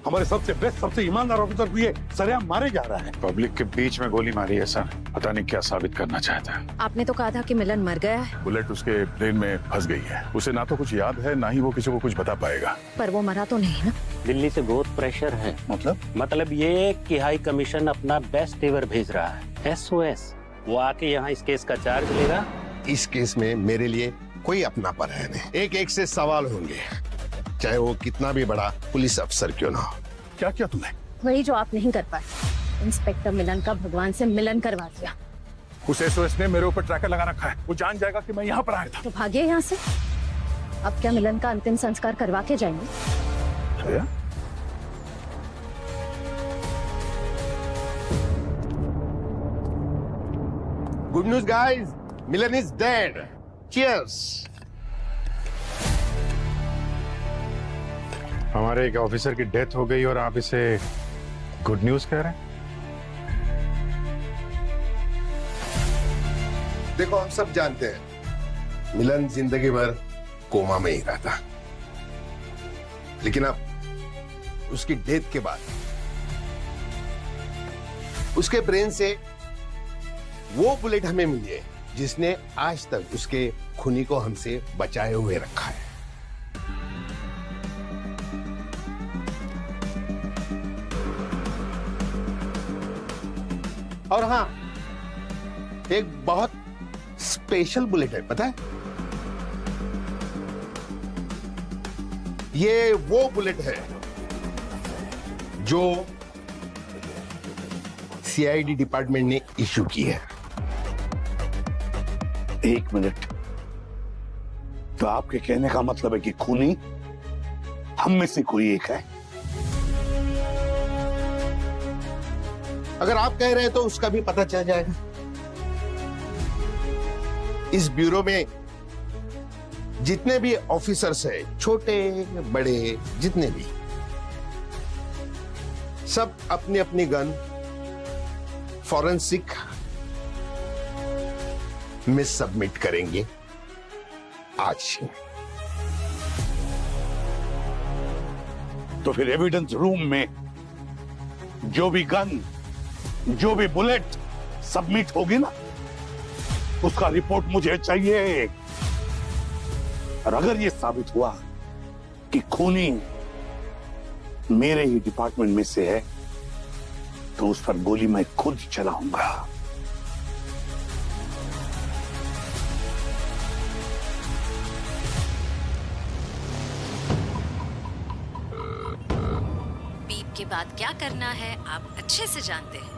हमारे सबसे बेस्ट, सबसे ईमानदार ऑफिसर को ये सरेआम मारे जा रहा है। पब्लिक के बीच में गोली मारी है सर, पता नहीं क्या साबित करना चाहता है। आपने तो कहा था कि मिलन मर गया है। बुलेट उसके ब्रेन में फंस गई है, उसे ना तो कुछ याद है ना ही वो किसी को कुछ बता पाएगा। पर वो मरा तो नहीं ना? दिल्ली से बहुत प्रेशर है। मतलब ये कि हाई कमीशन अपना बेस्ट एवर भेज रहा है, SOS। वो आके यहाँ इस केस का चार्ज लेगा। इस केस में मेरे लिए कोई अपनापन है नहीं। एक एक से सवाल होंगे, चाहे वो कितना भी बड़ा पुलिस अफसर क्यों ना हो। क्या किया तुमने? वही जो आप नहीं कर पाए। इंस्पेक्टर मिलन का भगवान से मिलन करवा दिया। उस SOS ने मेरे ऊपर ट्रैकर लगा रखा है, वो जान जाएगा कि मैं यहाँ पर आया था। तो भागिए यहाँ से। अब क्या मिलन का अंतिम संस्कार करवा के जाएंगे? Shreya? Good news guys, Milan is dead. Cheers. हमारे एक ऑफिसर की डेथ हो गई और आप इसे गुड न्यूज कह रहे हैं? देखो, हम सब जानते हैं मिलन जिंदगी भर कोमा में ही रहता, लेकिन अब उसकी डेथ के बाद उसके ब्रेन से वो बुलेट हमें मिली है जिसने आज तक उसके खूनी को हमसे बचाए हुए रखा है। और हाँ, एक बहुत स्पेशल बुलेट है, पता है? ये वो बुलेट है जो CID डिपार्टमेंट ने इशू की है। एक मिनट, तो आपके कहने का मतलब है कि खूनी हम में से कोई एक है? अगर आप कह रहे हैं तो उसका भी पता चल जाएगा। इस ब्यूरो में जितने भी ऑफिसर्स हैं, छोटे बड़े जितने भी, सब अपनी अपनी गन फॉरेंसिक में सबमिट करेंगे आज। तो फिर एविडेंस रूम में जो भी गन, जो भी बुलेट सबमिट होगी ना, उसका रिपोर्ट मुझे चाहिए। और अगर यह साबित हुआ कि खूनी मेरे ही डिपार्टमेंट में से है, तो उस पर गोली मैं खुद चलाऊंगा। बीप के बाद क्या करना है आप अच्छे से जानते हैं।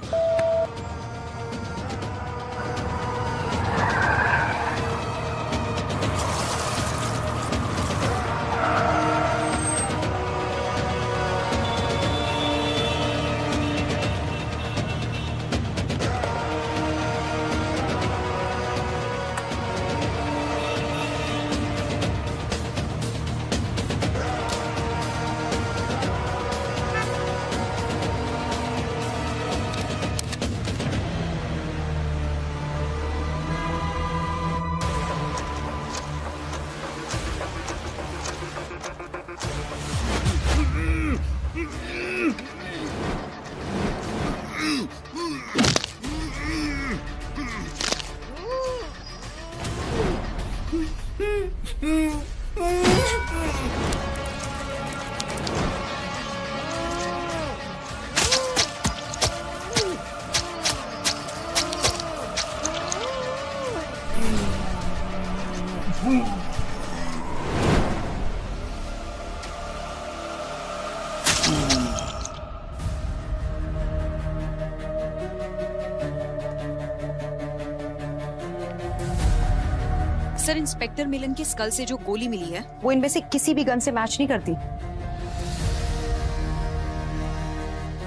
सर, इंस्पेक्टर मिलन की स्कल से जो गोली मिली है वो इनमें से किसी भी गन से मैच नहीं करती।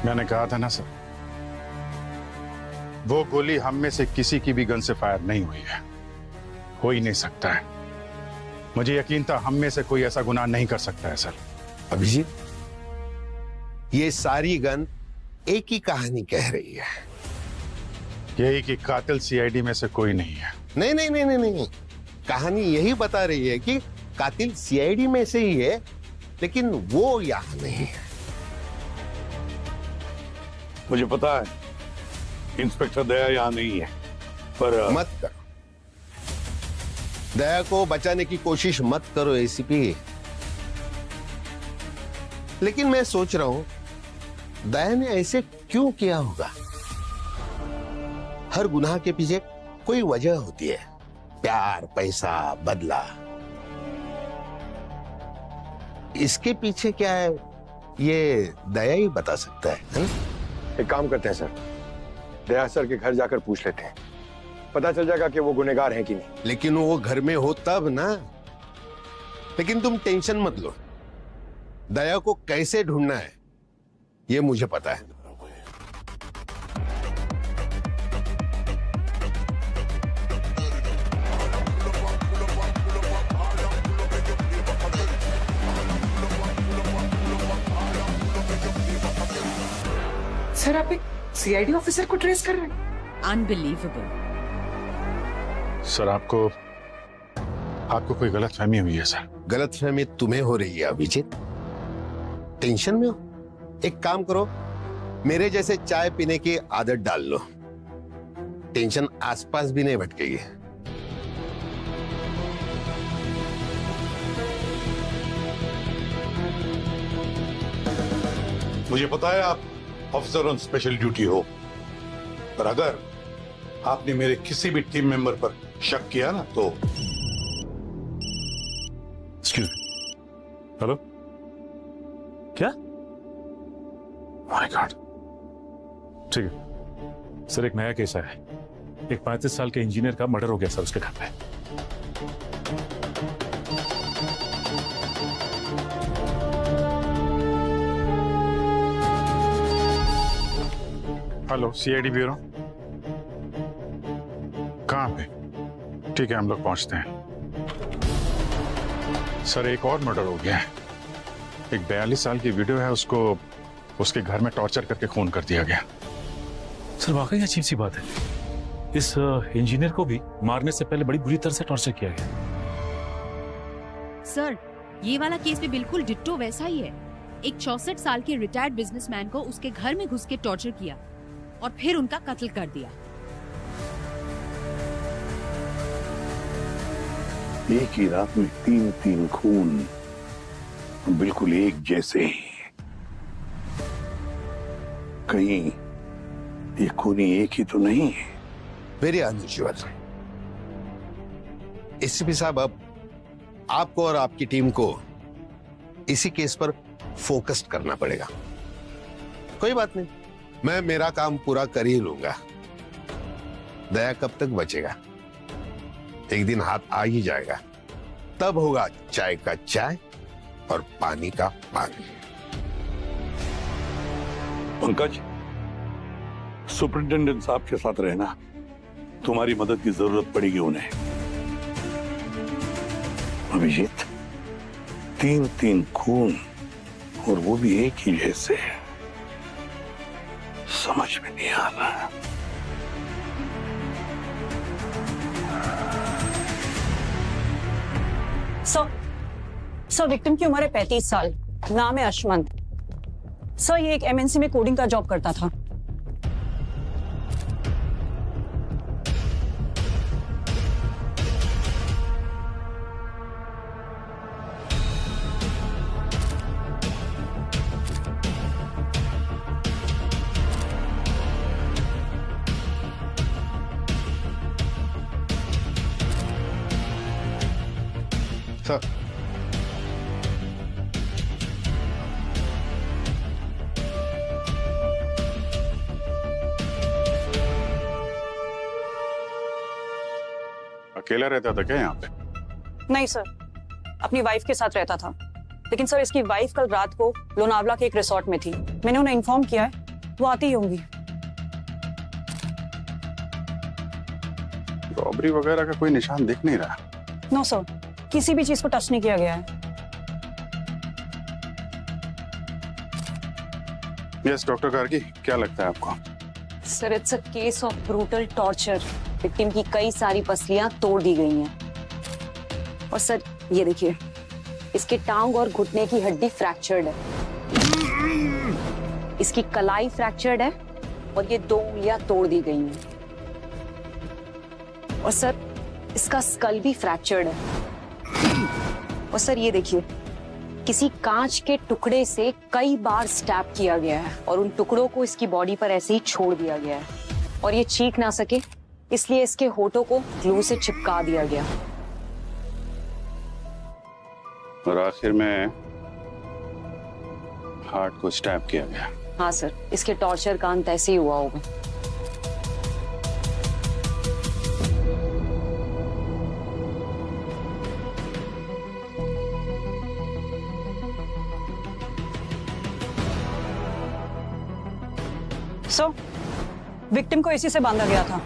मैंने कहा था ना सर, वो गोली हम में से किसी की भी गन से फायर नहीं हुई है, हो ही नहीं सकता है। मुझे यकीन था हम में से कोई ऐसा गुनाह नहीं कर सकता है सर। अभिजीत, ये सारी गन एक ही कहानी कह रही है, यही कि कातिल CID में से कोई नहीं है। नहीं नहीं नहीं नहीं नहीं, कहानी यही बता रही है कि कातिल CID में से ही है, लेकिन वो यहाँ नहीं है। मुझे पता है इंस्पेक्टर दया यहाँ नहीं है, पर मत करो, दया को बचाने की कोशिश मत करो एसीपी। लेकिन मैं सोच रहा हूं दया ने ऐसे क्यों किया होगा। हर गुनाह के पीछे कोई वजह होती है, प्यार, पैसा, बदला। इसके पीछे क्या है ये दया ही बता सकता है ना? एक काम करते हैं सर, दया सर के घर जाकर पूछ लेते हैं, पता चल जाएगा कि वो गुनहगार हैं कि नहीं। लेकिन वो घर में हो तब ना। लेकिन तुम टेंशन मत लो, दया को कैसे ढूंढना है ये मुझे पता है। सर आप एक सीआईडी ऑफिसर को ट्रेस कर रहे हैं? अनबिलीवेबल। सर आपको कोई गलतफहमी हुई है सर। गलतफहमी तुम्हें हो रही है अभिजीत, टेंशन में हो। एक काम करो, मेरे जैसे चाय पीने की आदत डाल लो, टेंशन आसपास भी नहीं भटकेगी। मुझे पता है आप ऑफिसर ऑन स्पेशल ड्यूटी हो, पर अगर आपने मेरे किसी भी टीम मेंबर पर शक किया ना तो एक्सक्यूज हेलो, क्या? My God. ठीक है सर, एक नया केस आया है। एक 35 साल के इंजीनियर का मर्डर हो गया सर उसके घर पे। हेलो, सीआईडी ब्यूरो, कहाँ पे? ठीक है, हम लोग पहुंचते हैं। सर एक और मर्डर हो गया है। एक 42 साल की वीडियो है, उसको उसके घर में टॉर्चर करके खून कर दिया गया। सर वाकई अजीब सी बात है, इस इंजीनियर को भी मारने से पहले बड़ी बुरी तरह से टॉर्चर किया गया। सर ये वाला केस भी बिल्कुल डिट्टो वैसा ही है। एक 64 साल के रिटायर्ड बिजनेसमैन को उसके घर में घुस के टॉर्चर किया और फिर उनका कत्ल कर दिया। एक ही रात में 3 खून, बिल्कुल एक जैसे। कहीं ये खूनी एक ही तो नहीं है? Very unusual. एसीपी साहब, अब आपको और आपकी टीम को इसी केस पर फोकस करना पड़ेगा। कोई बात नहीं, मैं मेरा काम पूरा कर ही लूंगा। दया कब तक बचेगा? एक दिन हाथ आ ही जाएगा, तब होगा चाय का चाय और पानी का पानी। पंकज, सुपरिंटेंडेंट साहब के साथ रहना, तुम्हारी मदद की जरूरत पड़ेगी उन्हें। अभिजीत, 3 खून और वो भी एक ही जैसे, समझ में नहीं आ रहा। सर विक्टिम की उम्र है 35 साल, नाम है अशमंत। सर ये एक एमएनसी में कोडिंग का जॉब करता था। सर अकेला रहता था क्या यहाँ पे? नहीं सर, अपनी वाइफ के साथ रहता था। लेकिन सर इसकी वाइफ कल रात को लोनावला के एक रिसोर्ट में थी। मैंने उन्हें इन्फॉर्म किया है, वो आती ही होंगी। रॉबरी वगैरह का कोई निशान दिख नहीं रहा। नो सर, किसी भी चीज को टच नहीं किया गया है। यस डॉक्टर गार्गी, क्या लगता है आपको? Sir it's a case of brutal torture. Victim की कई सारी पसलियां तोड़ दी गई हैं। और सर ये देखिए, इसके टांग और घुटने की हड्डी फ्रैक्चर्ड है, इसकी कलाई फ्रैक्चर्ड है और ये 2 उंगलियां तोड़ दी गई हैं। और सर इसका स्कल भी फ्रैक्चर्ड है। और सर ये देखिए, किसी कांच के टुकड़े से कई बार स्टैब किया गया है और उन टुकड़ों को इसकी बॉडी पर ऐसे ही छोड़ दिया गया है। और ये चीख ना सके इसलिए इसके होठों को ग्लू से चिपका दिया गया। और आखिर में हार्ट को स्टैब किया गया। हाँ सर, इसके टॉर्चर का अंत ऐसे ही हुआ होगा। विक्टिम को एसी से बांधा गया था।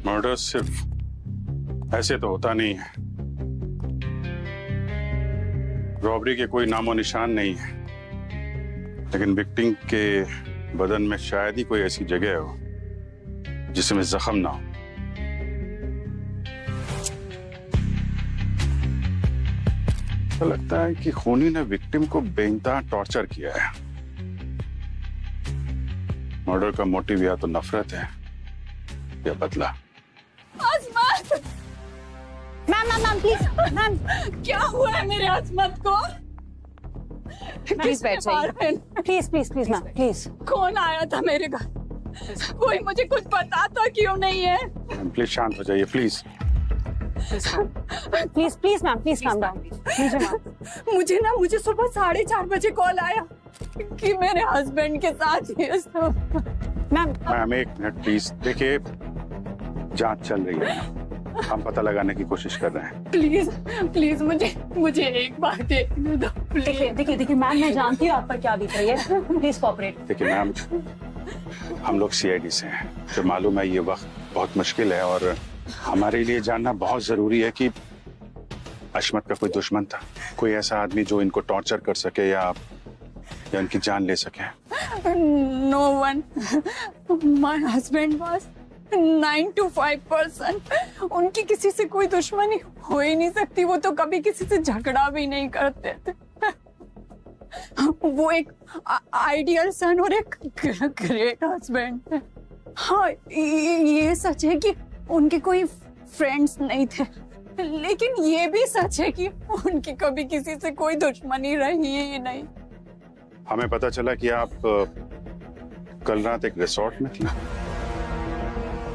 मर्डर सिर्फ ऐसे तो होता नहीं है। रॉबरी के कोई नामो निशान नहीं है, लेकिन विक्टिम के बदन में शायद ही कोई ऐसी जगह हो जिसमें जख्म ना हो। तो लगता है कि खूनी ने विक्टिम को बेइंतहा टॉर्चर किया है। मर्डर का मोटिव या तो नफरत है या बदला। मैम प्लीज, मैम क्या हुआ है मेरे अजमत को? प्लीज बैठ जाइए। Please please please ma'am please. कौन आया था मेरे घर? कोई मुझे कुछ बताता क्यों नहीं है? प्लीज शांत हो जाइए, please please please ma'am, please calm down. मुझे सुबह 4:30 बजे कॉल आया कि मेरे हस्बैंड के साथ ये सब। मैम एक मिनट प्लीज। देखिए, जांच चल रही है, हम पता लगाने की कोशिश कर रहे हैं। प्लीज प्लीज मुझे एक बार देखने दो। देखिए मैम, मैं जानती हूँ आप पर क्या बीत रही है। Please cooperate. देखिए मैम, हम लोग सीआईडी से हैं, तो मालूम है ये वक्त बहुत मुश्किल है और हमारे लिए जानना बहुत जरूरी है कि अशमत का कोई दुश्मन था, कोई ऐसा आदमी जो इनको टॉर्चर कर सके या इनकी जान ले सके। No one. My husband was 9 to 5 person. उनकी किसी से कोई दुश्मनी हो ही नहीं सकती। वो तो कभी किसी से झगड़ा भी नहीं करते थे। वो एक आइडियल सन और एक ग्रेट हस्बैंड है। हाँ, ये सच है कि उनके कोई फ्रेंड्स नहीं थे, लेकिन ये भी सच है कि उनकी कभी किसी से कोई दुश्मनी रही ही नहीं। हमें पता चला कि आप कल रात एक रिसोर्ट में थी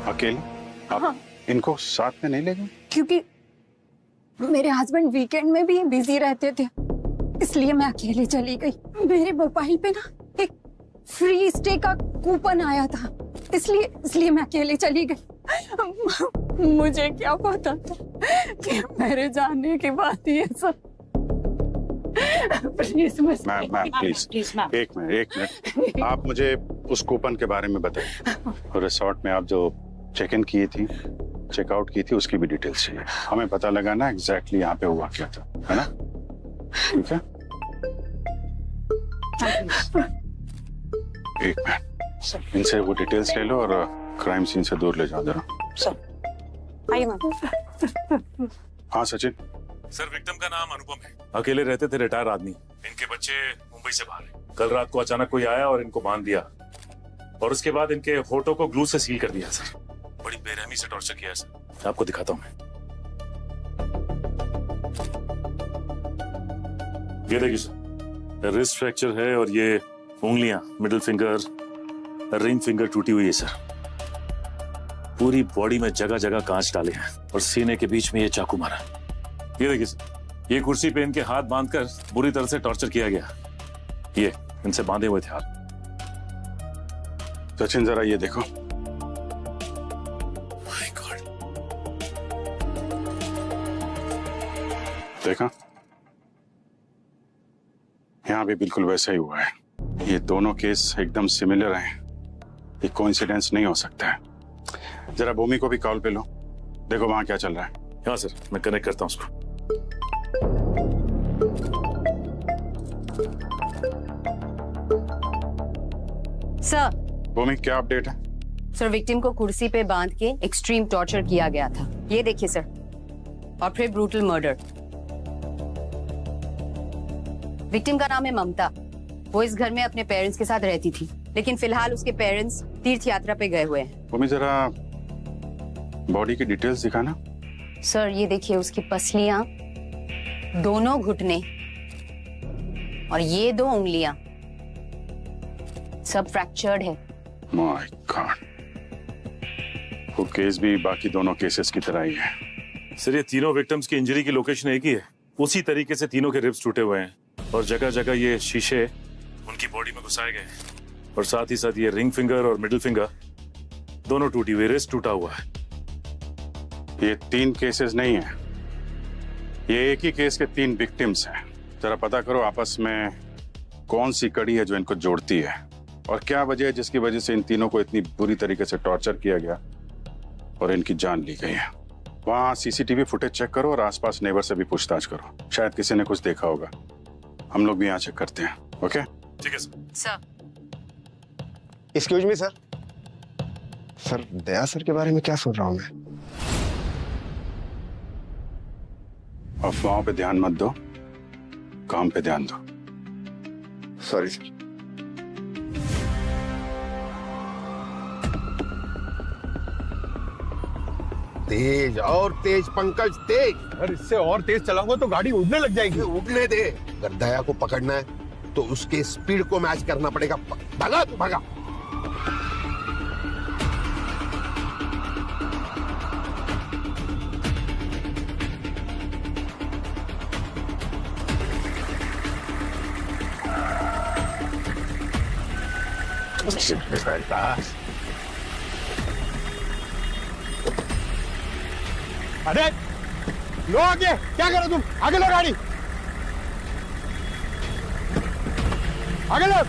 अकेले। आप हाँ। इनको साथ में नहीं ले गए? क्योंकि मेरे हस्बैंड वीकेंड में भी बिजी रहते थे, इसलिए मैं अकेले चली गई। मेरे मोबाइल पे ना एक फ्री स्टे का कूपन आया था, इसलिए मैं अकेले चली गई। मुझे क्या पता था कि मेरे जाने के बाद ये सब। प्लीज मैम प्लीज एक मिनट। आप मुझे उस कूपन के बारे में बताइए। रिसोर्ट में आप जो चेक इन की थी, चेकआउट की थी, उसकी भी डिटेल्स चाहिए। हमें पता लगाना एग्जैक्टली यहाँ पे हुआ क्या था, है ना? ठीक है, एक मिनट। इनसे वो डिटेल्स ले लो और क्राइम सीन से दूर ले जाओ जरा। आइए मैम। हाँ सचिन। सर, विक्टिम का नाम अनुपम है, अकेले रहते थे, रिटायर आदमी। इनके बच्चे मुंबई से बाहर हैं। कल रात को अचानक कोई आया और इनको बांध दिया और उसके बाद इनके होठों को ग्लू से सील कर दिया। सर, बड़ी बेरहमी से टॉर्चर किया सर। आपको दिखाता हूं मैं। ये देखिए सर, रिस्ट फ्रैक्चर है और ये उंगलियां, मिडिल फिंगर, रिंग फिंगर टूटी हुई है सर। पूरी बॉडी में जगह जगह कांच डाले हैं और सीने के बीच में ये चाकू मारा। ये देखिए सर, ये कुर्सी पे इनके हाथ बांधकर बुरी तरह से टॉर्चर किया गया। ये इनसे बांधे हुए थे हाथ। सचिन जरा ये देखो। माय गॉड, देखा, यहाँ भी बिल्कुल वैसा ही हुआ है। ये दोनों केस एकदम सिमिलर हैं। ये कोइंसिडेंस नहीं हो सकता है। जरा भूमि को भी कॉल पे लो, देखो वहां क्या चल रहा है। हाँ सर, मैं कनेक्ट करता हूं उसको। सर, भूमि क्या अपडेट है? सर विक्टिम को कुर्सी पे बांध के एक्सट्रीम टॉर्चर किया गया था। ये देखिए सर, और फिर ब्रूटल मर्डर। विक्टिम का नाम है ममता। वो इस घर में अपने पेरेंट्स के साथ रहती थी, लेकिन फिलहाल उसके पेरेंट्स तीर्थ यात्रा पे गए हुए हैं। भूमि जरा बॉडी की डिटेल्स दिखाना। सर ये देखिए, उसकी पसलियां, दोनों घुटने और ये 2 उंगलियां सब फ्रैक्चर्ड है। माय गॉड, वो केस भी बाकी दोनों केसेस की तरह ही है। सर ये तीनों विक्टिम्स की इंजरी की लोकेशन एक ही है। उसी तरीके से तीनों के रिब्स टूटे हुए हैं और जगह जगह ये शीशे उनकी बॉडी में घुसाए गए हैं। और साथ ही साथ ये रिंग फिंगर और मिडिल फिंगर दोनों टूटी हुई, रिस्ट टूटा हुआ है। ये 3 केसेस नहीं है, ये एक ही केस के 3 विक्टिम्स हैं। जरा पता करो आपस में कौन सी कड़ी है जो इनको जोड़ती है और क्या वजह है जिसकी वजह से इन तीनों को इतनी बुरी तरीके से टॉर्चर किया गया और इनकी जान ली गई है। वहां सीसीटीवी फुटेज चेक करो और आसपास नेबर से भी पूछताछ करो, शायद किसी ने कुछ देखा होगा। हम लोग भी यहाँ चेक करते हैं। ओके ठीक है sir. Excuse me sir. Sir Daya sir के बारे में क्या सुन रहा हूँ मैं? अफवाहों पे ध्यान मत दो, काम पे ध्यान दो। Sorry sir. तेज और तेज पंकज, तेज। अगर इससे और तेज चलाऊंगा तो गाड़ी उड़ने लग जाएगी। उड़ने दे। अगर दया को पकड़ना है तो उसके स्पीड को मैच करना पड़ेगा। भगा तू, भगा। अरे लो आगे, क्या करो तुम? आगे लो गाड़ी, आगे लो।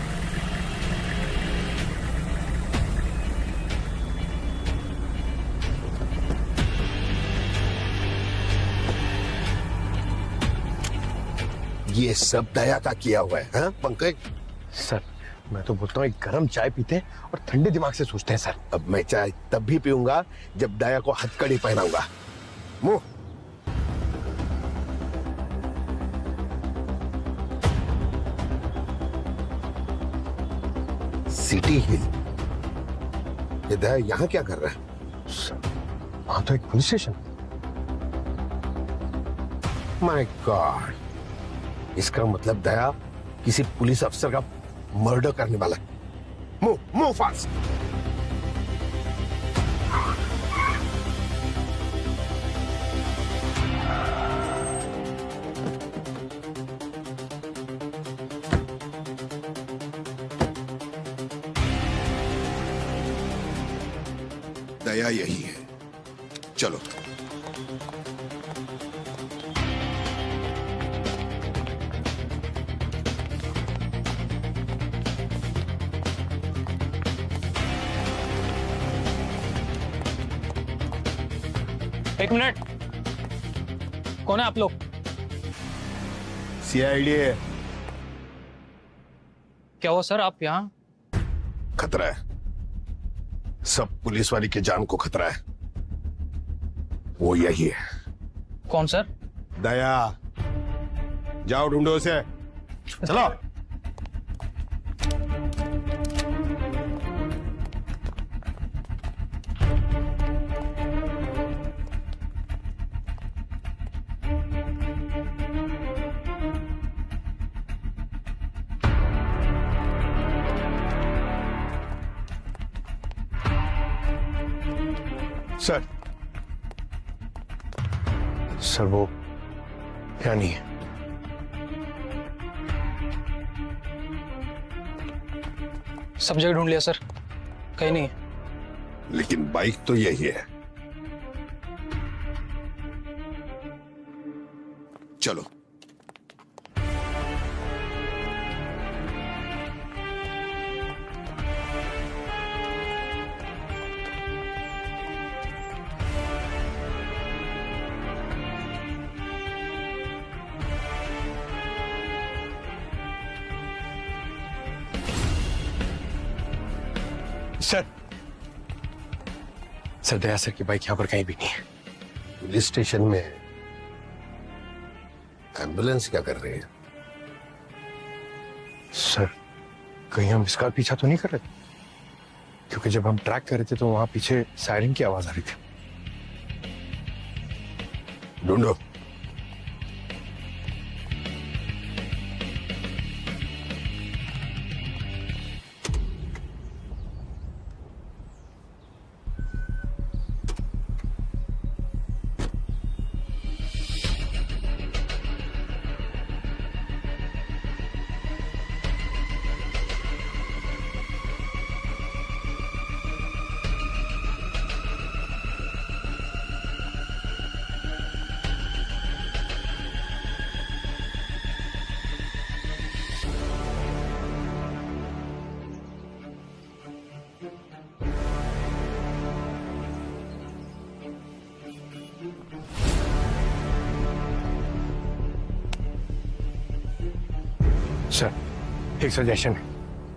ये सब दया का किया हुआ है, हाँ पंकज? सर मैं तो बोलता हूँ एक गर्म चाय पीते हैं और ठंडे दिमाग से सोचते हैं सर। अब मैं चाय तब भी पीऊंगा जब दया को हथकड़ी पहनाऊंगा। मुंह। सिटी हिल। ये दया यहाँ क्या कर रहा है? सर वहां तो एक पुलिस स्टेशन। माय गॉड, इसका मतलब दया किसी पुलिस अफसर का मर्डर करने वाला है। Move move fast. दया यही है, चलो। एक मिनट, कौन है आप लोग? सीआईडी है। क्या हुआ सर, आप यहाँ? खतरा है, सब पुलिस वाली की जान को खतरा है। वो यही है। कौन सर? दया। जाओ ढूंढो उसे, चलो। सर सर वो यहाँ नहीं है। सब जगह ढूंढ लिया सर, कहीं नहीं है। लेकिन बाइक तो यही है। चलो। सर दया सर की बाइक यहाँ पर कहीं भी नहीं है। पुलिस स्टेशन में एम्बुलेंस क्या कर रही है? सर कहीं हम इसका पीछा तो नहीं कर रहे? क्योंकि जब हम ट्रैक कर रहे थे तो वहां पीछे सायरन की आवाज आ रही थी। ढूंढो। सर एक सजेशन है,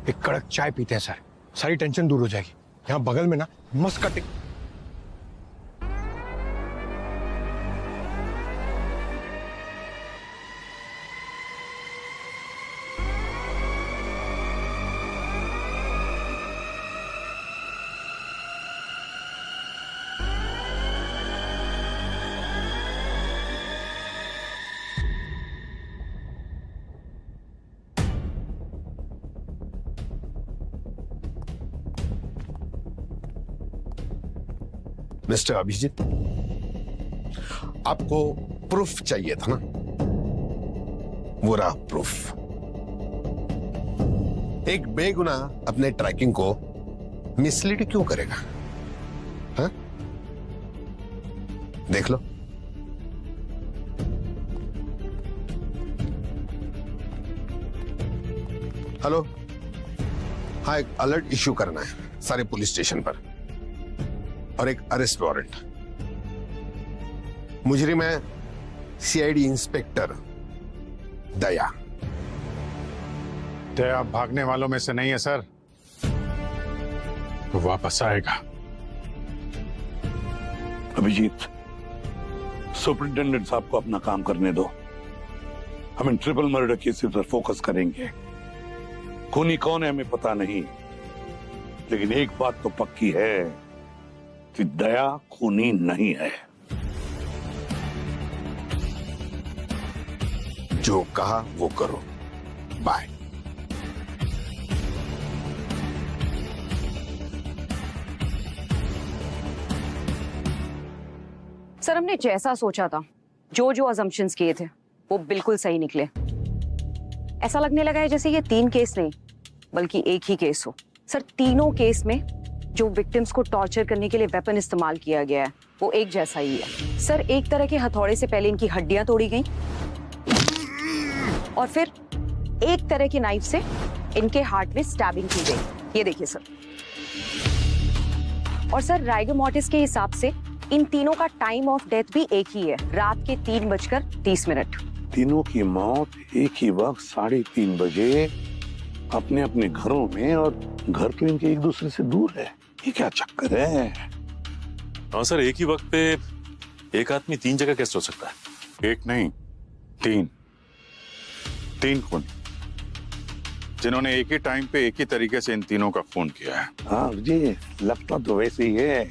एक कड़क चाय पीते हैं सर, सारी टेंशन दूर हो जाएगी। यहाँ बगल में ना मस्त कटिंग। मिस्टर अभिजीत, आपको प्रूफ चाहिए था ना? वो रहा प्रूफ। एक बेगुनाह अपने ट्रैकिंग को मिसलीड क्यों करेगा? हाँ? देख लो। हेलो, हाँ, एक अलर्ट इश्यू करना है सारे पुलिस स्टेशन पर और एक अरेस्ट वारंट। मुजरिम है सीआईडी इंस्पेक्टर दया। दया भागने वालों में से नहीं है सर, वो वापस आएगा। अभिजीत, सुपरिंटेंडेंट साहब को अपना काम करने दो। हम इन ट्रिपल मर्डर केसेस पर फोकस करेंगे। खूनी कौन है हमें पता नहीं, लेकिन एक बात तो पक्की है कि दया खूनी नहीं है। जो कहा वो करो। बाय। सर हमने जैसा सोचा था, जो जो अजम्पशंस किए थे वो बिल्कुल सही निकले। ऐसा लगने लगा है जैसे ये 3 केस नहीं बल्कि एक ही केस हो। सर तीनों केस में जो विक्टिम्स को टॉर्चर करने के लिए वेपन इस्तेमाल किया गया है वो एक जैसा ही है। सर एक तरह के हथौड़े से पहले इनकी हड्डियां तोड़ी गई और फिर एक तरह के नाइफ से इनके हार्ट में स्टैबिंग की गई। ये देखिए सर। और सर राइगर मॉर्टिस के हिसाब से इन तीनों का टाइम ऑफ डेथ भी एक ही है, रात के 3:30। तीनों की मौत एक ही वक्त 3:30 बजे अपने अपने घरों में, और घर तो इनके एक दूसरे से दूर है। ये क्या चक्कर है? हाँ सर, एक ही वक्त पे एक आदमी 3 जगह कैसे हो सकता है? एक नहीं, 3 खून, जिन्होंने एक ही टाइम पे एक ही तरीके से इन तीनों का खून किया है। हाँ जी, लगता तो वैसे ही है।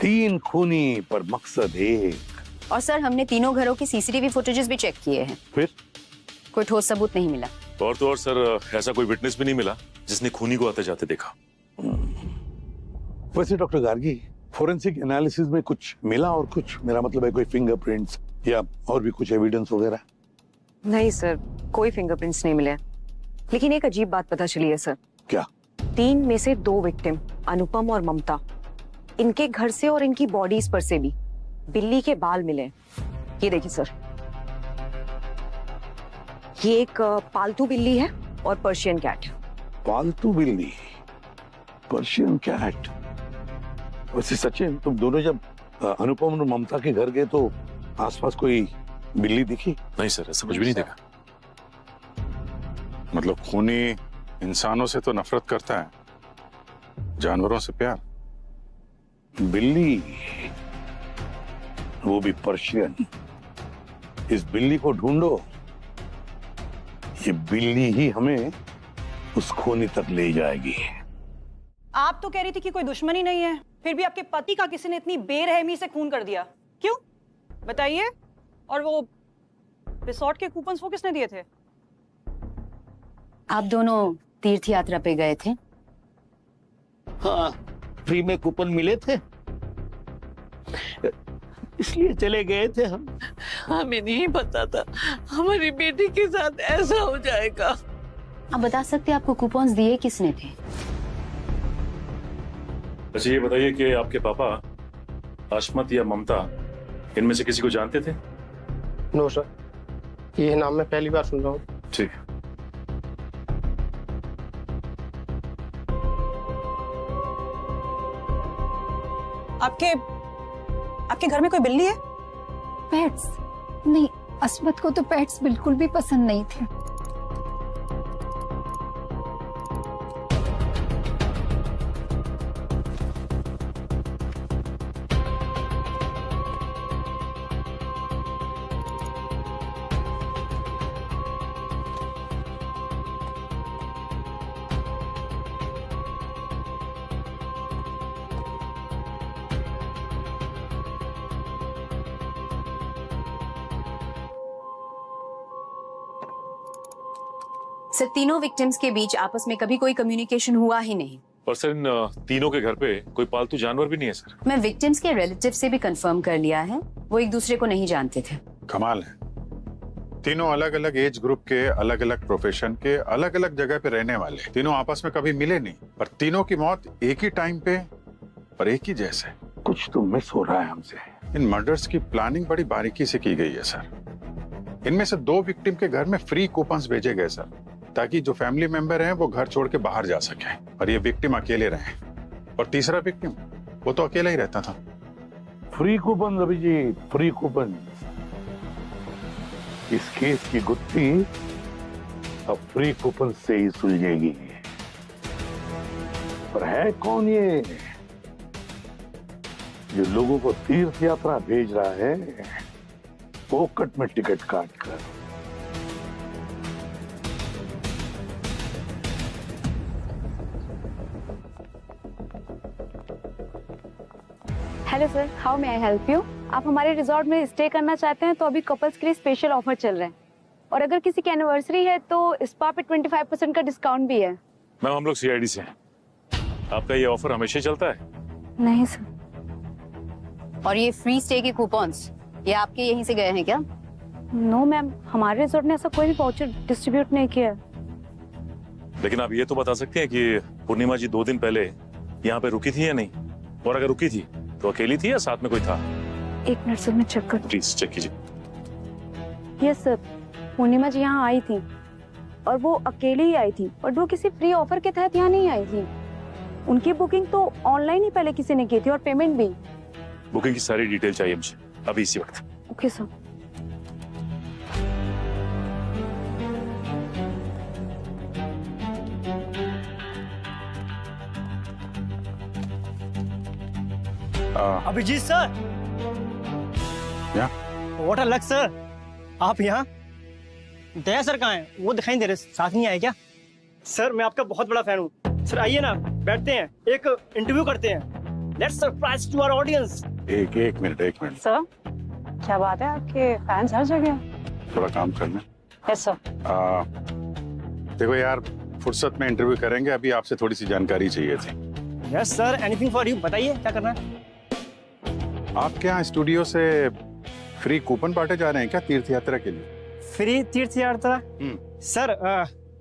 3 खूनी पर मकसद एक। और सर हमने तीनों घरों की सीसीटीवी फुटेजेस भी चेक किए हैं, फिर कोई ठोस सबूत नहीं मिला। और तो और सर ऐसा कोई विटनेस भी नहीं मिला जिसने खूनी को आते जाते देखा। वैसे डॉक्टर गार्गी, फोरेंसिक एनालिसिस में कुछ मिला और कुछ, मेरा मतलब है कोई फिंगरप्रिंट्स या और भी कुछ एविडेंस वगैरह? नहीं सर, कोई फिंगरप्रिंट्स नहीं मिले। लेकिन एक अजीब बात पता चली है सर। क्या? 3 में से 2 विक्टिम अनुपम और ममता, इनके घर से और इनकी बॉडीज पर से भी बिल्ली के बाल मिले। ये देखिए सर, ये एक पालतू बिल्ली है और पर्शियन कैट। पालतू बिल्ली, पर्शियन कैट। वैसे सचिन, तुम दोनों जब अनुपम और ममता के घर गए तो आसपास कोई बिल्ली दिखी? नहीं सर, ऐसा कुछ भी नहीं देखा। मतलब खूनी इंसानों से तो नफरत करता है, जानवरों से प्यार? बिल्ली, वो भी पर्शियन। इस बिल्ली को ढूंढो। ये बिल्ली ही हमें उस खूनी तक ले जाएगी। आप तो कह रही थी कि कोई दुश्मनी नहीं है, फिर भी आपके पति का किसी ने इतनी बेरहमी से खून कर दिया, क्यों बताइए? और वो रिसोर्ट के कूपन्स वो किसने दिए थे? आप दोनों तीर्थ यात्रा पे गए थे? हाँ, फ्री में कूपन मिले थे, इसलिए चले गए थे हम। हमें नहीं पता था हमारी बेटी के साथ ऐसा हो जाएगा। आप बता सकते हैं आपको कूपन्स दिए किसने थे? अच्छा ये बताइए कि आपके पापा अश्मत या ममता इनमें से किसी को जानते थे? नो सर, ये नाम मैं पहली बार सुन रहा हूँ। ठीक। आपके घर में कोई बिल्ली है? पेट्स? नहीं, अस्मत को तो पेट्स बिल्कुल भी पसंद नहीं थे। सर, तीनों विक्टिम्स के बीच आपस में कभी कोई कम्युनिकेशन हुआ ही नहीं। और सर इन तीनों के घर पे कोई पालतू जानवर भी नहीं है सर। मैं विक्टिम्स के रिलेटिव से भी कंफर्म कर लिया है, वो एक दूसरे को नहीं जानते थे। कमाल है, तीनों अलग अलग एज ग्रुप के, अलग अलग प्रोफेशन के, अलग अलग जगह पे रहने वाले, तीनों आपस में कभी मिले नहीं, पर तीनों की मौत एक ही टाइम पे और एक ही जैसे। कुछ तो मिस हो रहा है हमसे। इन मर्डर्स की प्लानिंग बड़ी बारीकी से की गई है सर। इनमें से 2 विक्टिम के घर में फ्री कूपन्स भेजे गए सर, ताकि जो फैमिली मेंबर हैं वो घर छोड़ के बाहर जा सके और ये विक्टिम अकेले रहे। और तीसरा विक्टिम, वो तो अकेला ही रहता था। Free coupon Ravi ji, free coupon. इस केस की गुत्थी अब फ्री कूपन से ही सुलझेगी। पर है कौन ये जो लोगों को तीर्थ यात्रा भेज रहा है पोकट में टिकट काट कर? Hello sir, how may I help you? आप हमारे रिजॉर्ट में स्टे करना चाहते हैं तो अभी कपल्स के लिए स्पेशल ऑफर चल रहे हैं, और अगर किसी की एनिवर्सरी है तो स्पा पे 25% का डिस्काउंट भी है। मैम हम लोग सीआईडी से हैं, आपका ये ऑफर हमेशा चलता है? नहीं सर। और ये फ्री स्टे के कूपन्स ये आपके यहीं से गए हैं क्या? नो मैम, हमारे रिजॉर्ट ने ऐसा कोई भी वाउचर डिस्ट्रीब्यूट नहीं किया। लेकिन आप ये तो बता सकते हैं कि पूर्णिमा जी 2 दिन पहले यहाँ पे रुकी थी या नहीं, और अगर रुकी थी तो अकेली थी या साथ में कोई था? 1 मिनट सर, मैं चेक कर। प्लीज चेक कीजिए। यस सर, पूर्णिमा जी यहाँ आई थी और वो अकेली ही आई थी, और वो किसी फ्री ऑफर के तहत यहाँ नहीं आई थी। उनकी बुकिंग तो ऑनलाइन ही पहले किसी ने की थी और पेमेंट भी। बुकिंग की सारी डिटेल चाहिए मुझे अभी इसी वक्त। Okay sir. Abhijit sir, what a luck sir, आप यहाँ? दया सर कहाँ हैं? वो दिखाई दे रहे, साथ नहीं आए क्या? सर मैं आपका बहुत बड़ा फैन हूँ सर, आइए ना, बैठते हैं, एक इंटरव्यू करते हैं। Let's surprise to our audience. एक मिनट सर, क्या बात है, आपके फैंस हर जगह? थोड़ा काम करना। Yes sir. देखो यार, फुर्सत में इंटरव्यू करेंगे, अभी आपसे थोड़ी सी जानकारी चाहिए थी। Yes sir, anything for you, बताइए क्या करना है? आपके यहाँ स्टूडियो से फ्री कूपन बांटे जा रहे हैं क्या तीर्थ यात्रा के लिए? फ्री तीर्थ यात्रा? सर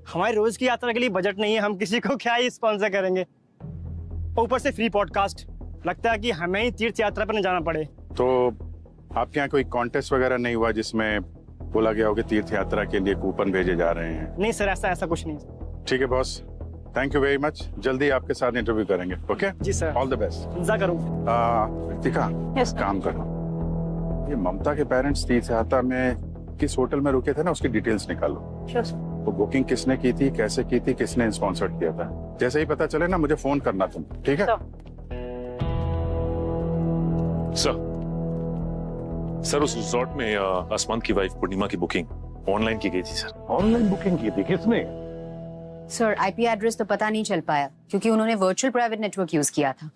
हमारी रोज की यात्रा के लिए बजट नहीं है, हम किसी को क्या ही स्पॉन्सर करेंगे, ऊपर से फ्री पॉडकास्ट, लगता है कि हमें ही तीर्थ यात्रा पर न जाना पड़े। तो आपके यहाँ कोई कॉन्टेस्ट वगैरह नहीं हुआ जिसमें बोला गया हो कि तीर्थ यात्रा के लिए कूपन भेजे जा रहे हैं? नहीं सर, ऐसा कुछ नहीं। ठीक है boss, thank you very much, जल्दी आपके साथ इंटरव्यू करेंगे। ओके जी सर, ऑल द बेस्ट। इंतजार करूँ। रितिका, काम करो, ये ममता के पेरेंट्स तीर्थ यात्रा में किस होटल में रुके थे ना, उसकी डिटेल्स निकालो। वो बुकिंग किसने की थी, कैसे की थी, किसने स्पॉन्सर किया था, जैसे ही पता चले ना मुझे फोन करना तुम, ठीक है? सर उस रिजॉर्ट में आसमान की वाइफ पूर्णिमा की बुकिंग ऑनलाइन की गई थी सर। ऑनलाइन बुकिंग की थी, किसने? सर आईपी एड्रेस तो पता नहीं चल पाया क्योंकि उन्होंने वर्चुअल प्राइवेट नेटवर्क यूज किया था।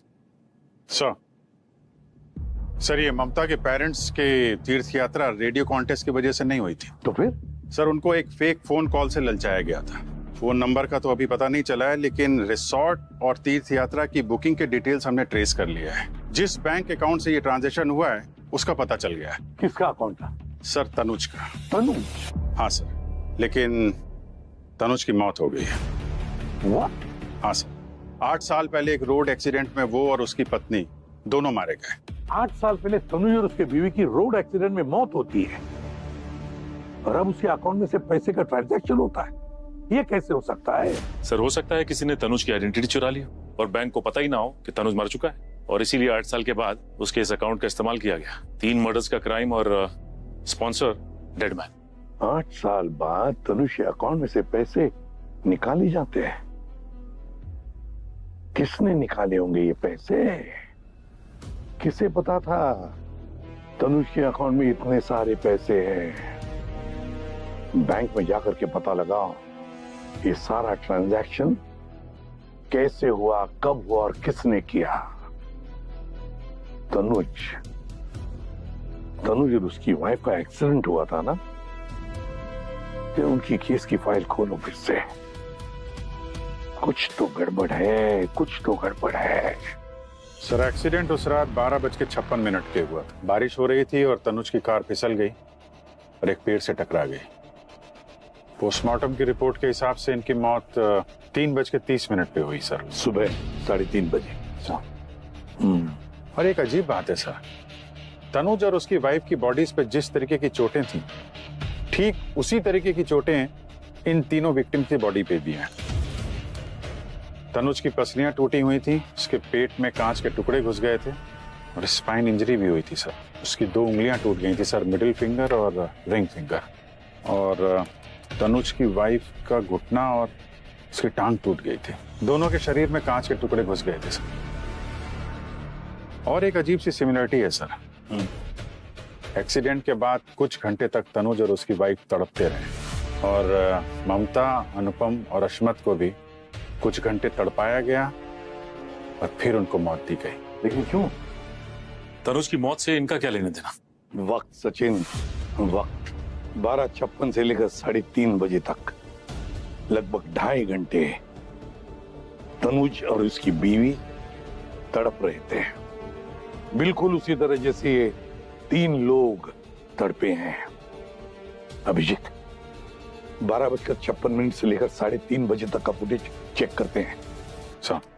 सर ये ममता के पेरेंट्स के तीर्थ यात्रा रेडियो कॉन्टेस्ट की वजह से नहीं हुई थी। तो फिर? सर उनको एक फेक फोन कॉल से ललचाया गया था। फोन नंबर का तो अभी पता नहीं चला है, लेकिन रिसोर्ट और तीर्थ यात्रा की बुकिंग के डिटेल्स हमने ट्रेस कर लिया है। जिस बैंक अकाउंट से ये ट्रांजैक्शन हुआ है उसका पता चल गया है। किसका अकाउंट था? सर तनुज का। तनुज? हाँ सर, लेकिन तनुज की मौत हो गई है। What? हाँ सर, 8 साल पहले एक रोड एक्सीडेंट में वो और उसकी पत्नी दोनों मारे गए। 8 साल पहले तनुज और उसके बीवी की रोड एक्सीडेंट में मौत होती है और अब उसके अकाउंट में से पैसे का ट्रांजैक्शन होता है। ये कैसे हो सकता है? सर हो सकता है किसी ने तनुज की आइडेंटिटी चुरा ली और बैंक को पता ही ना हो कि तनुज मर चुका है और इसीलिए 8 साल के बाद उसके इस अकाउंट का इस्तेमाल किया गया। 3 मर्डर्स का क्राइम और स्पॉन्सर डेड मैन। 8 साल बाद तनुज के अकाउंट में से पैसे निकाले जाते हैं। किसने निकाले होंगे ये पैसे? किसे पता था तनुज के अकाउंट में इतने सारे पैसे हैं? बैंक में जाकर के पता लगाओ ये सारा ट्रांजैक्शन कैसे हुआ, कब हुआ और किसने किया। तनुज और उसकी वाइफ का एक्सीडेंट हुआ था ना, फिर उनकी केस की फाइल खोलो फिर से। कुछ तो गड़बड़ है, कुछ तो गड़बड़ है। सर एक्सीडेंट उस रात 12:56 के हुआ था। बारिश हो रही थी और तनुज की कार फिसल गई और एक पेड़ से टकरा गई। पोस्टमार्टम की रिपोर्ट के हिसाब से इनकी मौत 3:30 पे हुई सर। सुबह 3:30 बजे। और एक अजीब बात है सर, तनुज और उसकी वाइफ की बॉडीज पे जिस तरीके की चोटें थी, ठीक उसी तरीके की चोटें इन तीनों विक्टिम की बॉडी पे भी हैं। तनुज की पसलियां टूटी हुई थी, उसके पेट में कांच के टुकड़े घुस गए थे और स्पाइन इंजरी भी हुई थी सर। उसकी 2 उंगलियां टूट गई थी सर, मिडिल फिंगर और रिंग फिंगर। और तनुज की वाइफ का घुटना और उसकी टांग टूट गई थी। दोनों के शरीर में कांच के टुकड़े घुस गए थे सर। और एक अजीब सी सिमिलरिटी है सर, एक्सीडेंट के बाद कुछ घंटे तक तनुज और उसकी वाइफ तड़पते रहे और ममता, अनुपम और अश्मत को भी कुछ घंटे तड़पाया गया और फिर उनको मौत दी गई। लेकिन क्यों? तनुज की मौत से इनका क्या लेने देना? वक्त सचिन, वक्त 12:56 से लेकर 3:30 बजे तक लगभग 2.5 घंटे तनुज और उसकी बीवी तड़प रहे थे, बिल्कुल उसी तरह जैसे ये 3 लोग तड़पे हैं। अभिजीत, 12:56 से लेकर 3:30 बजे तक का फुटेज चेक करते हैं। सर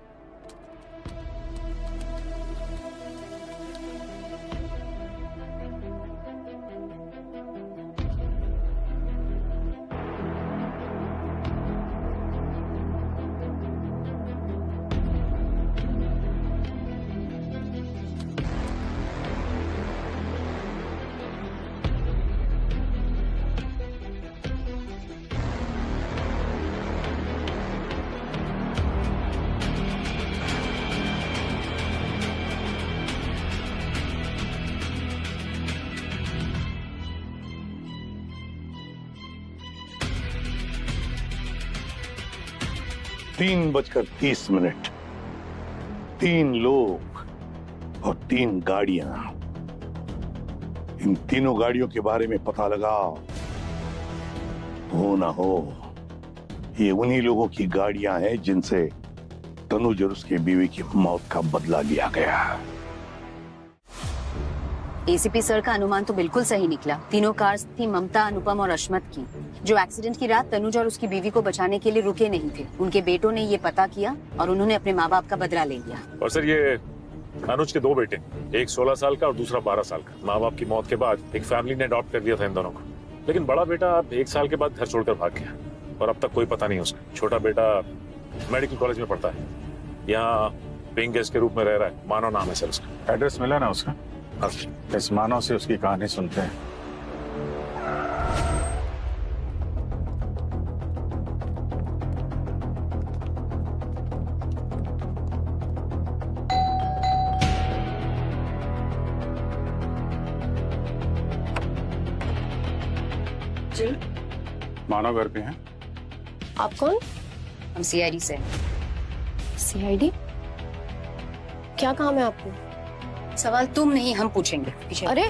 तीन 3:30, 3 लोग और 3 गाड़ियां। इन तीनों गाड़ियों के बारे में पता लगाओ। हो ना हो ये उन्हीं लोगों की गाड़ियां हैं जिनसे तनुज और उसके बीवी की मौत का बदला लिया गया। एसीपी सर का अनुमान तो बिल्कुल सही निकला। तीनों कार्स थी ममता, अनुपम और अश्मत की, जो एक्सीडेंट की रात तनुज और उसकी बीवी को बचाने के लिए रुके नहीं थे। उनके बेटों ने ये पता किया और उन्होंने अपने माँ बाप का बदला ले लिया। और सर ये अनुज के 2 बेटे, एक 16 साल का और दूसरा 12 साल का। माँ बाप की मौत के बाद एक फैमिली ने अडॉप्ट कर दिया था इन दोनों को, लेकिन बड़ा बेटा 1 साल के बाद घर छोड़कर भाग गया और अब तक कोई पता नहीं उसका। छोटा बेटा मेडिकल कॉलेज में पढ़ता है, यहाँ पेइंग गेस्ट के रूप में रह रहा है। मानव नाम है सर उसका। एड्रेस मिला ना उसका? इस मानव से उसकी कहानी सुनते हैं। मानव घर पे हैं। आप कौन? हम सीआईडी से। सीआईडी? क्या काम है आपको? सवाल तुम नहीं हम पूछेंगे। पीछे। अरे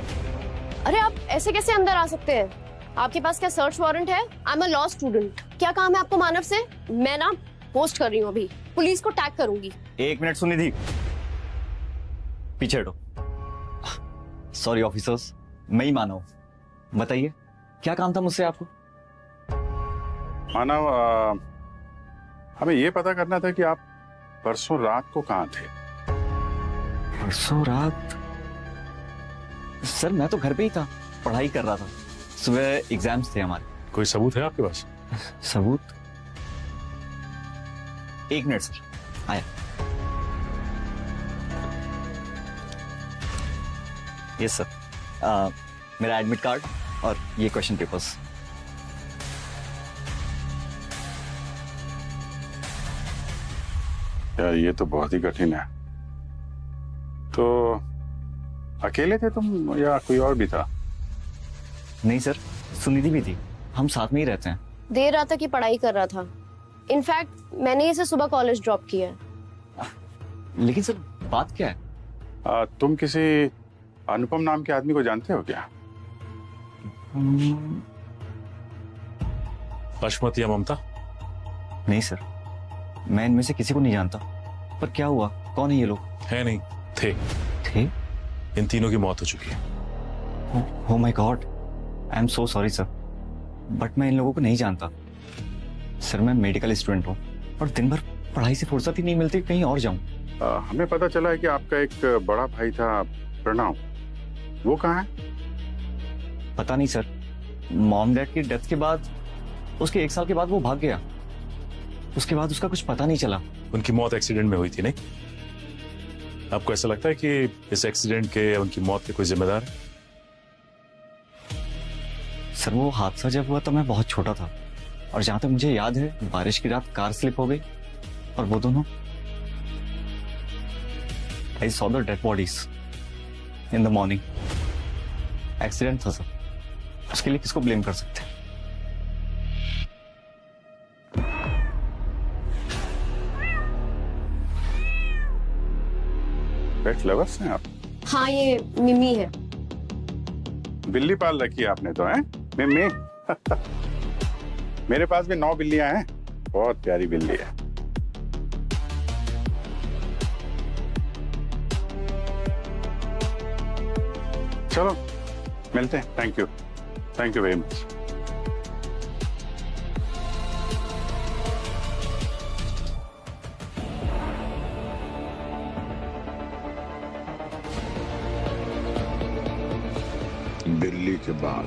अरे आप ऐसे कैसे अंदर आ सकते हैं? आपके पास क्या सर्च वारंट है? आई एम अ लॉ स्टूडेंट। क्या काम है आपको मानव से? मैं ना पोस्ट कर रही हूँ अभी, पुलिस को टैग करूंगी। एक मिनट सुनी थी, पीछे हटो। सॉरी ऑफिसर्स, मैं ही मानव। बताइए क्या काम था मुझसे आपको? मानव, हमें ये पता करना था कि आप परसों रात को कहाँ थे? परसों रात? सर मैं तो घर पे ही था, पढ़ाई कर रहा था। सुबह एग्जाम्स थे हमारे। कोई सबूत है आपके पास? सबूत? एक मिनट सर, आया। यस सर, मेरा एडमिट कार्ड और ये क्वेश्चन पेपर्स। यार ये तो बहुत ही कठिन है। तो अकेले थे तुम या कोई और भी था? नहीं सर, सुनिधि भी थी, हम साथ में ही रहते हैं। देर रात तक की पढ़ाई कर रहा था। इनफैक्ट मैंने इसे सुबह कॉलेज ड्रॉप किया है। लेकिन सर बात क्या है? तुम किसी अनुपम नाम के आदमी को जानते हो क्या? अश्मत या ममता? नहीं सर, मैं इनमें से किसी को नहीं जानता। पर क्या हुआ, कौन है ये लोग? है नहीं, थे। थे? इन तीनों की मौत हो चुकी है। Oh my God, I am so sorry sir, but मैं इन लोगों को नहीं जानता। सर मैं मेडिकल स्टूडेंट हूँ और दिन भर पढ़ाई से फुर्सत ही नहीं मिलती कहीं और जाऊँ। हमें पता चला है कि आपका एक बड़ा भाई था प्रणव, वो कहाँ है? पता नहीं सर, मॉम डैड की डेथ के बाद उसके 1 साल के बाद वो भाग गया। उसके बाद उसका कुछ पता नहीं चला। उनकी मौत एक्सीडेंट में हुई थी नहीं? आपको ऐसा लगता है कि इस एक्सीडेंट के या उनकी मौत के कोई जिम्मेदार है? सर वो हादसा जब हुआ तो मैं बहुत छोटा था, और जहां तक मुझे याद है बारिश की रात कार स्लिप हो गई और वो दोनों, I saw the dead bodies in the morning. Accident था सर, उसके लिए किसको ब्लेम कर सकते हैं? पेट लवर्स हैं आप? हाँ ये मिमी है। बिल्ली पाल रखी है आपने तो, हैं? मिमी? मेरे पास भी 9 बिल्लियां हैं, बहुत प्यारी बिल्ली है। चलो मिलते हैं। Thank you very much. बिल्ली के बाल?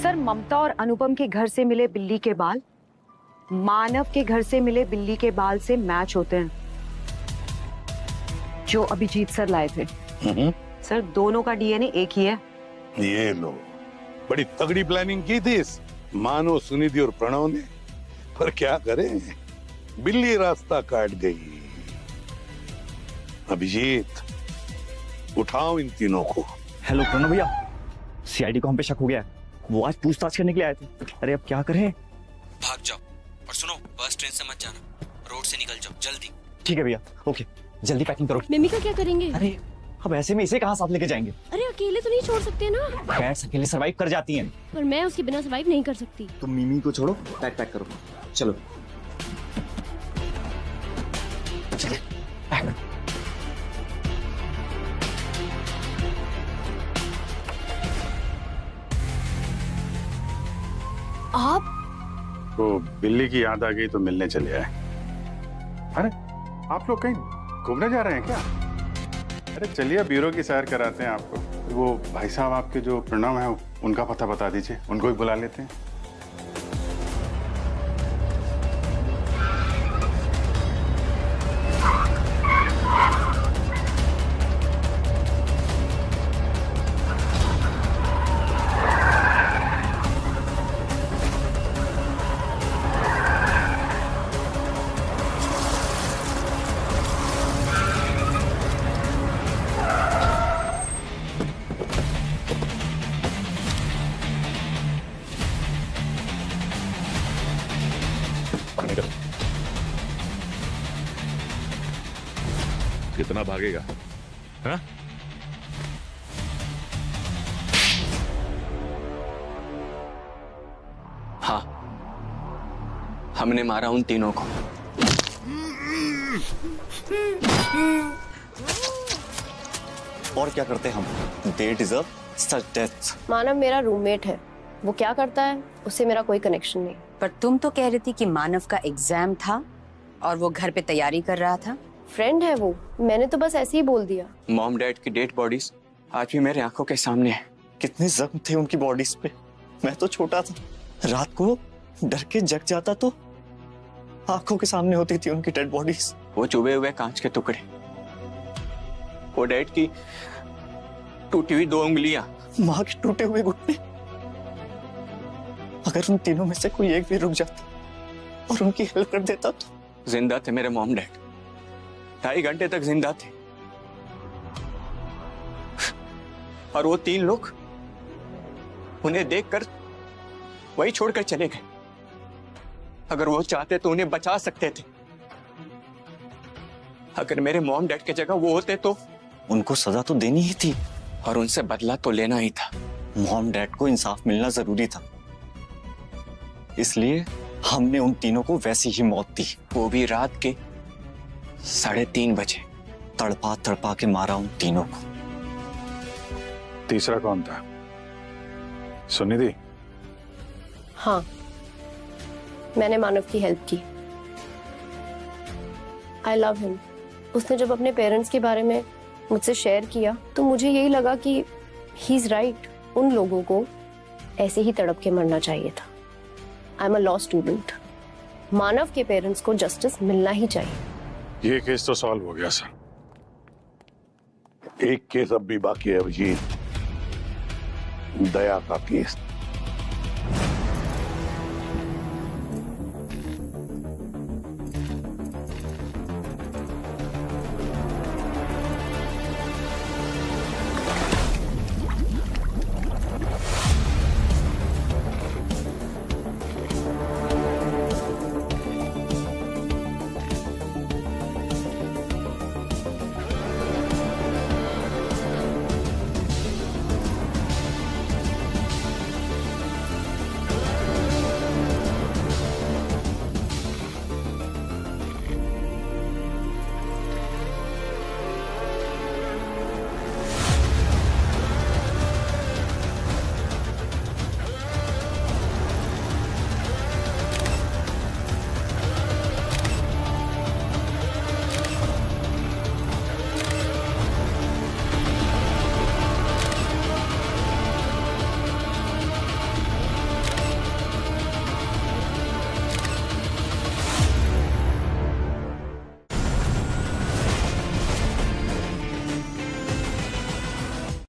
सर ममता और अनुपम के घर से मिले बिल्ली के बाल मानव के घर से मिले बिल्ली के बाल से मैच होते हैं, जो अभिजीत सर लाए थे। सर दोनों का डीएनए एक ही है। ये लो, बड़ी तगड़ी प्लानिंग की थी इस मानो, सुनिधि और प्रणव ने, पर क्या करें, बिल्ली रास्ता काट गई। अभिजीत, उठाओ इन तीनों को। हेलो प्रणव भैया, सीआईडी को हम पे शक हो गया है, वो आज पूछताछ करने के लिए आए थे। अरे अब क्या करें? भाग जाओ, और सुनो बस ट्रेन से मत जाना, रोड से निकल जाओ जल्दी। ठीक है भैया, ओके, जल्दी पैकिंग करो। मिमी का क्या करेंगे? अरे अब ऐसे में इसे कहाँ साथ लेके जाएंगे? अरे अकेले तो नहीं छोड़ सकते ना। कैट्स अकेले सरवाइव कर जाती हैं। पर मैं उसके बिना सरवाइव नहीं कर सकती। तुम मिमी को छोड़ो, पैक करो, चलो। आप? तो बिल्ली की याद आ गई तो मिलने चले आए। अरे आप लोग कहीं घूमने जा रहे हैं क्या? अरे चलिए ब्यूरो की सैर कराते हैं आपको। वो भाई साहब आपके जो प्रणव है उनका पता बता दीजिए, उनको ही बुला लेते हैं। निकल। कितना भागेगा? हाँ? हाँ, हमने मारा उन तीनों को। और क्या करते हम? They deserve such deaths. मानव मेरा रूममेट है, वो क्या करता है उससे मेरा कोई कनेक्शन नहीं। पर तुम तो कह रही थी कि मानव का एग्जाम था और वो घर पे तैयारी कर रहा था। फ्रेंड है वो, मैंने तो बस ऐसे ही बोल दिया। मॉम डैड की डेड बॉडीज आज भी मेरे आंखों के सामने है। कितने जख्म थे उनकी बॉडीज पे। मैं तो छोटा था, रात को डर के जग जाता तो आंखों के सामने होती थी उनकी डेड बॉडीज। वो चुभे हुए कांच के टुकड़े, वो डैड की टूटी हुई 2 उंगलियां, माँ के टूटे हुए घुटने। अगर उन तीनों में से कोई एक भी रुक जाता और उनकी हेल्प कर देता तो। जिंदा थे मेरे मॉम डैड, 2.5 घंटे तक जिंदा थे। और वो 3 लोग उन्हें देखकर वही छोड़कर चले गए। अगर वो चाहते तो उन्हें बचा सकते थे। अगर मेरे मॉम डैड की जगह वो होते तो उनको सजा तो देनी ही थी और उनसे बदला तो लेना ही था। मॉम डैड को इंसाफ मिलना जरूरी था, इसलिए हमने उन तीनों को वैसी ही मौत दी। वो भी रात के 3:30 बजे। तड़पा तड़पा के मारा उन तीनों को। तीसरा कौन था? सुनिधि? हाँ, मैंने मानव की हेल्प की। I love him. उसने जब अपने पेरेंट्स के बारे में मुझसे शेयर किया तो मुझे यही लगा कि ही इज राइट। उन लोगों को ऐसे ही तड़प के मरना चाहिए था। I am a law student. Manav के पेरेंट्स को जस्टिस मिलना ही चाहिए। ये केस तो सॉल्व हो गया सर। एक केस अब भी बाकी है अभिजीत, दया का केस।